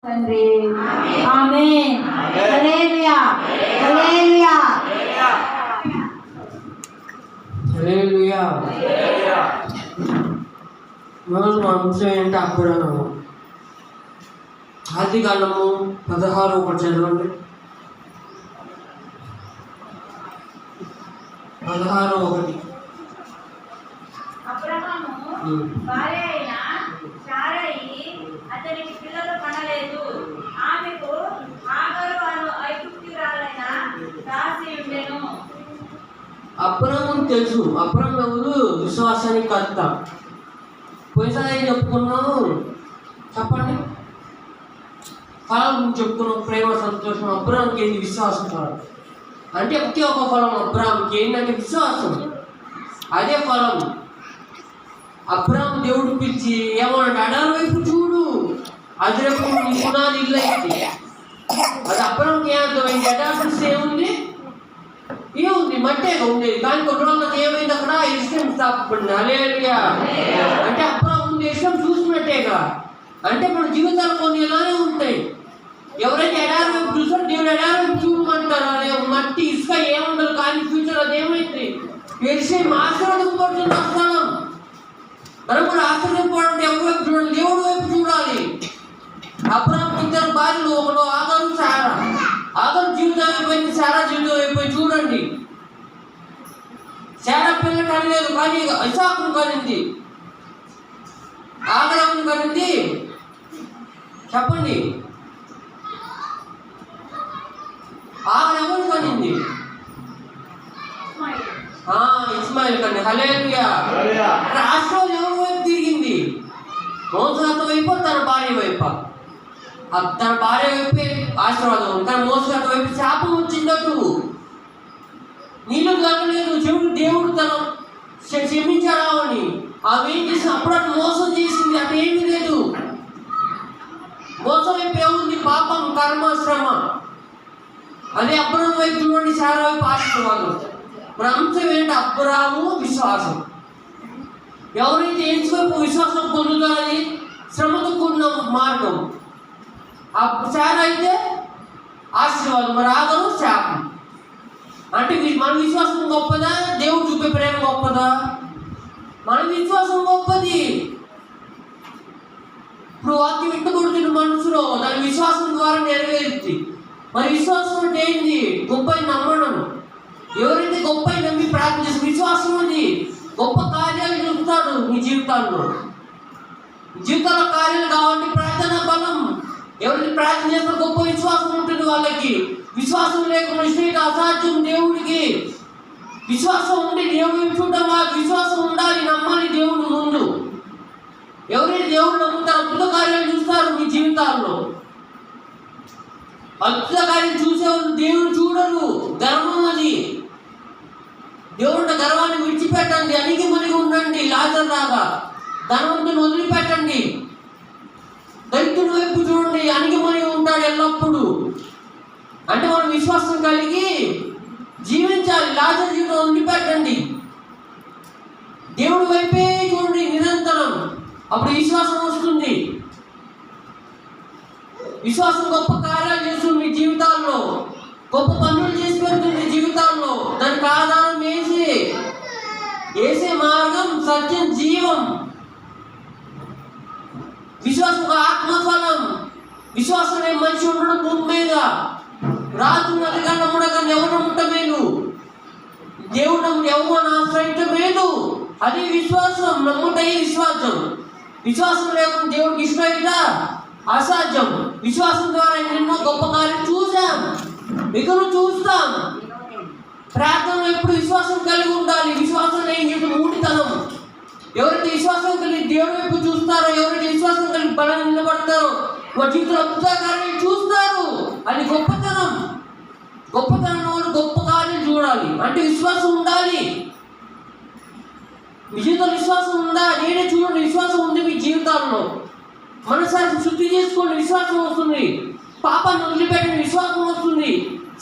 తండ్రి ఆమేన్ హల్లెలూయా హల్లెలూయా హల్లెలూయా. ఈరోజు మన అంశం ఏంటి? అబ్రహాము. ఆదికాండము 16 చదవండి. 16:1. అబ్రహాము భార్య అయిన శారయి అతనికి పిల్లలు కనలేదు. ఆమెకు హాగరు అను ఐగుప్తీయురాలైన దాసి ఉండెను. అబ్రహాము తెలుసు. అబ్రహాము ఎవరు? విశ్వాసానికి కర్త. పోయినసారి ఏం చెప్పుకున్నాము చెప్పండి. ఫలం చెప్పుకున్నాం, ప్రేమ, సంతోషం. అబ్రహాంకి ఏంటి? విశ్వాసం ఫలం. అంటే ఒకే ఒక ఫలం అబ్రహాంకి ఏంటంటే విశ్వాసం. అదే ఫలం. అబ్రహాం దేవుడు పిలిచి ఏమన్నాడు? అడారి వైపు చూడు, అది రేపు నీ పునాది ఇల్లు అయింది. అది అబ్రహాంకి ఏమర్థమైంది? అడారి చూస్తే ఏముంది? మట్టేగా ఉండేది. కానీ కొన్ని రోజులకు ఏమైంది? అక్కడ ఇష్టం స్థాపబడింది. హల్లెలూయా. అంటే అబ్రహాం ముందు ఇష్టం చూసినట్టేగా. అంటే మన జీవితాలు కొన్ని ఇలానే ఉంటాయి. ఎవరైతే ఎడారి వైపు చూసారో దేవుడు ఎడారి వైపు చూడమంటారు. అదే మట్టి ఇసుక ఏముండదు. కానీ ఫ్యూచర్ అది ఏమైంది? విషయం ఆశ్రయింపబడుతున్న స్థలం. మనం కూడా ఆశ్చర్యపోవడం ఎవరి వైపు చూడాలి? దేవుడి వైపు చూడాలి. అబ్రహాం ఇద్దరు భార్యలు, ఒకడు ఆగరు, శారా. ఆగరు జీవితం అయిపోయింది, శారా జీవితం అయిపోయి. చూడండి, శారా పిల్ల కనలేదు, కానీ ఇసాకును కనింది. ఆగరామును కనింది. చెప్పండి, ఆగరెవరు కనింది? ఇస్మాయిల్ కండి. హల్లెలూయా. రాష్ట్రం ఎవరి వైపు తిరిగింది? మోసగాత వైపు, తన భార్య వైపు. తన భార్య వైపే ఆశీర్వాదం, కానీ మోసగాత వైపు శాపం వచ్చిందట్టు. నీళ్ళు కనలేదు. దేవుడు తన క్షమించాడా అని ఆమె ఏం చేసి అప్పుడు మోసం చేసింది. అటు ఏమీ లేదు. మోసం వైపు ఏముంది? పాపం, కర్మ, శ్రమ. అదే అబ్రహాము వైపు చూడండి, శారా వైపు ఆశీర్వాదం. మన అంశం ఏంటి? అబ్రహాము విశ్వాసం. ఎవరైతే ఏసు వైపు విశ్వాసం పొందుతారని శ్రమతో కూడిన మార్గం. శారా అయితే ఆశీర్వాదం, మరి ఆగరు శాపం. అంటే మన విశ్వాసం గొప్పదా? దేవుడు చూపే ప్రేమ గొప్పదా? మన విశ్వాసం గొప్పది. ఇప్పుడు వాక్యం విట్టబడుతున్న మనసులో దాని విశ్వాసం ద్వారా నెరవేరుతుంది. మరి విశ్వాసం అంటే ఏంటి? గొప్ప నమ్మడం. ఎవరైతే గొప్ప నమ్మి ప్రార్థన చేసి విశ్వాసం ఉంది, గొప్ప కార్యాలు చూపుతాడు మీ జీవితాల్లో. జీవితాల్లో కార్యాలు కావాలంటే ప్రార్థన బలం. ఎవరైతే ప్రార్థన చేస్తే గొప్ప విశ్వాసం ఉంటుంది వాళ్ళకి. విశ్వాసం లేకుండా ఇష్టం అసాధ్యం దేవుడికి. విశ్వాసం ఉండి దేవుడిని చూడడం కాదు, విశ్వాసం ఉండాలి, నమ్మాలి దేవుడు ముందు. ఎవరైతే దేవుడు నమ్ముతారు అద్భుత కార్యాలు చూస్తారు మీ జీవితాల్లో. అద్భుత కార్యం చూసేవాళ్ళు దేవుడు చూడరు. గర్వం అది. దేవుడు గర్వాన్ని విడిచిపెట్టండి. అణిగి మణిగి ఉండండి. లాజరు లాగా ధనవంతుని వదిలిపెట్టండి. దరిద్రుని వైపు చూడండి. అణిగి మణిగి ఉంటాడు ఎల్లప్పుడూ. అంటే మనం విశ్వాసం కలిగి జీవించాలి. లాజరు జీవితం వదిలిపెట్టండి. దేవుడి వైపే చూడండి నిరంతరం. అప్పుడు విశ్వాసం వస్తుంది. విశ్వాసం గొప్ప కార్యాలు చేస్తుంది మీ జీవితాల్లో. గొప్ప పనులు చేసి పెడుతుంది మీ జీవితాల్లో. దానికి ఆధారం ఏసే మార్గం, సత్యం, జీవం. విశ్వాసం ఆత్మఫలం. విశ్వాసం అనే మనిషి ఉండడం భూమి మీద. రాజు నదిగా నమ్మడం ఎవరు నమ్మటమేను. దేవుడు నమ్ముడు ఎవరు ఆశ్రయించడం లేదు. అది విశ్వాసం. నమ్ముటే విశ్వాసం. విశ్వాసం లేకుండా దేవుడికి ఇష్టమైదా? అసాధ్యం. విశ్వాసం ద్వారా ఎన్నో గొప్ప కార్యం చూసాం, మిగులు చూస్తాం. ప్రార్థనలో ఎప్పుడు విశ్వాసం కలిగి ఉండాలి. విశ్వాసం లేని మూడితనం. ఎవరైతే విశ్వాసం కలిగి దేవుడి వైపు చూస్తారో, ఎవరైతే విశ్వాసం కలిగి బలంగా నిలబడతారో వారి జీవితంలో అద్భుత కార్యాలు చూస్తారు. అది గొప్పతనం. గొప్పతనం వాళ్ళు గొప్ప కార్యం చూడాలి అంటే విశ్వాసం ఉండాలి. మీ జీవితంలో విశ్వాసం ఉందా? నేనే చూడండి, విశ్వాసం ఉంది మీ జీవితాల్లో. మనసారి శుద్ధి చేసుకోండి, విశ్వాసం వస్తుంది. పాపాన్ని వదిలిపెట్టిన విశ్వాసం వస్తుంది.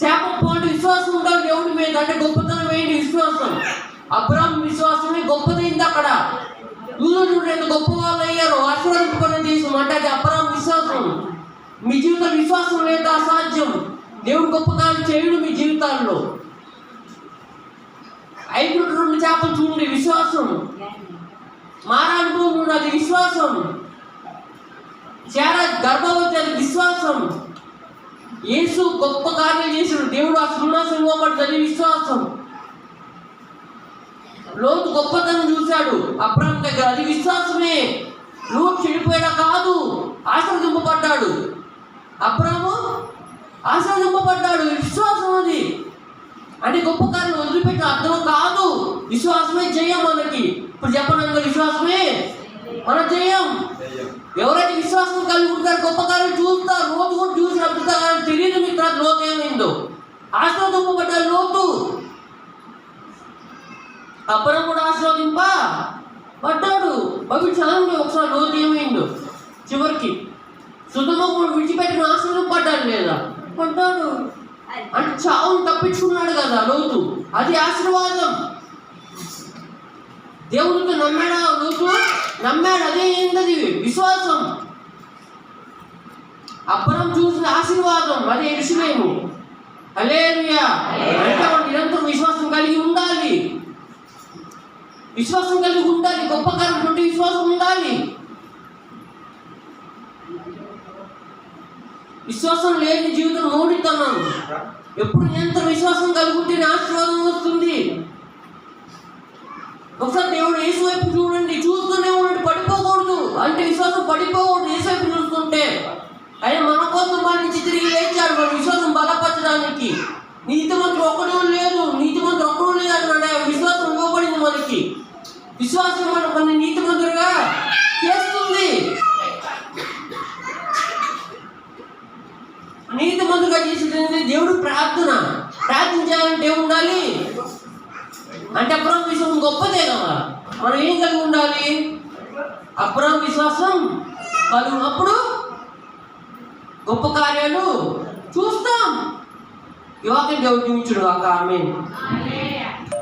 శాపం పోండి, విశ్వాసం ఉండాలి దేవుడి మీద. అంటే గొప్పతనం ఏంటి? విశ్వాసం. అబ్రహాం విశ్వాసమే గొప్పదైంది. అక్కడ యూదులు చూడండి ఎంత గొప్ప వాళ్ళు అయ్యారు. ఆశీర్వదింపబడిన దేశం అంటే అది అబ్రహాం విశ్వాసం. మీ జీవితంలో విశ్వాసం లేదా అసాధ్యం. దేవుడు గొప్ప కార్యం చేయడు మీ జీవితాల్లో. 5 చేపలు చూడండి, విశ్వాసం. మారానుభవం ఉన్నది, విశ్వాసం. శారా గర్భవతి, అది విశ్వాసం. యేసు గొప్ప కార్యాలు చేశాడు, దేవుడు ఆ సింహాసనం ఇవ్వబడ్డది, విశ్వాసం. లోతు గొప్పతనం చూశాడు అబ్రహాం దగ్గర, అది విశ్వాసమే. లోతు చెడిపోయాడా? కాదు, ఆశీర్వదింపబడ్డాడు. అబ్రహాము ఆశీర్వదింపబడ్డాడు, విశ్వాసం అది. అంటే గొప్ప కార్యం వదిలిపెట్టిన అర్థం కాదు. విశ్వాసమే జయం మనకి. ఇప్పుడు చెప్పనంగా విశ్వాసమే మన జయం. ఎవరైతే విశ్వాసం కలిగి ఉంటారు గొప్ప కార్యం చూస్తారు. లోతు కూడా చూసి అద్భుతాలు తెలియదు. మీకు తర్వాత లోతు ఏమైందో, ఆశీర్వదింపబడ్డాడు లోతు. అబ్రహాము కూడా ఆశీర్వదింపబడ్డాడు. భవిష్యత్తు ఒకసారి లోతు ఏమైందో, చివరికి సుధమ కూడా విడిచిపెట్టిన ఆశీర్వదింపబడ్డాడు లేదా? పడ్డాడు. అంటే చావును తప్పించుకున్నాడు కదా లోతు, అది ఆశీర్వాదం. దేవుడితో నమ్మాడా లోతు? నమ్మాడు, అదే ఏంటది? విశ్వాసం. అబ్రహాం చూసిన ఆశీర్వాదం, అదే యెరూషలేము. హల్లెలూయా. అంటే మనం నిరంతరం విశ్వాసం కలిగి ఉండాలి. విశ్వాసం కలిగి ఉండాలి. గొప్ప కార్యం నుండి విశ్వాసం ఉండాలి. విశ్వాసం లేని జీవితం మోడితనం. ఎప్పుడు నిరంతరం విశ్వాసం కలిగి ఉంటే ఆశీర్వాదం వస్తుంది. ఒకసారి దేవుడు యేసు వైపు చూడండి, చూస్తూనే ఉండండి, పడిపోకూడదు. అంటే విశ్వాసం పడిపోకూడదు యేసు వైపు చూస్తుంటే. ఆయన మన కోసం మరణించి తిరిగి లేచాడు, మన విశ్వాసం బలపరచడానికి. నీతిమంతుడు ఒక్కడూ లేదు, నీతిమంతుడు ఒక్కడూ లేదు అన్నాడు. విశ్వాసం ఇవ్వబడింది మనకి. విశ్వాసం మన నీతిమంతుడుగా చేస్తుంది. నీతిమంతుడుగా చేసేది దేవుడు ప్రార్థించాలంటే ఉండాలి. అంటే అబ్రహాం విశ్వాసం గొప్పదే కదా. మనం ఏం కలిగి ఉండాలి? అబ్రహాం విశ్వాసం కలిగినప్పుడు గొప్ప కార్యాలు చూస్తాం. యువక దేవుడు జీవించుడు కాక. ఆమేన్.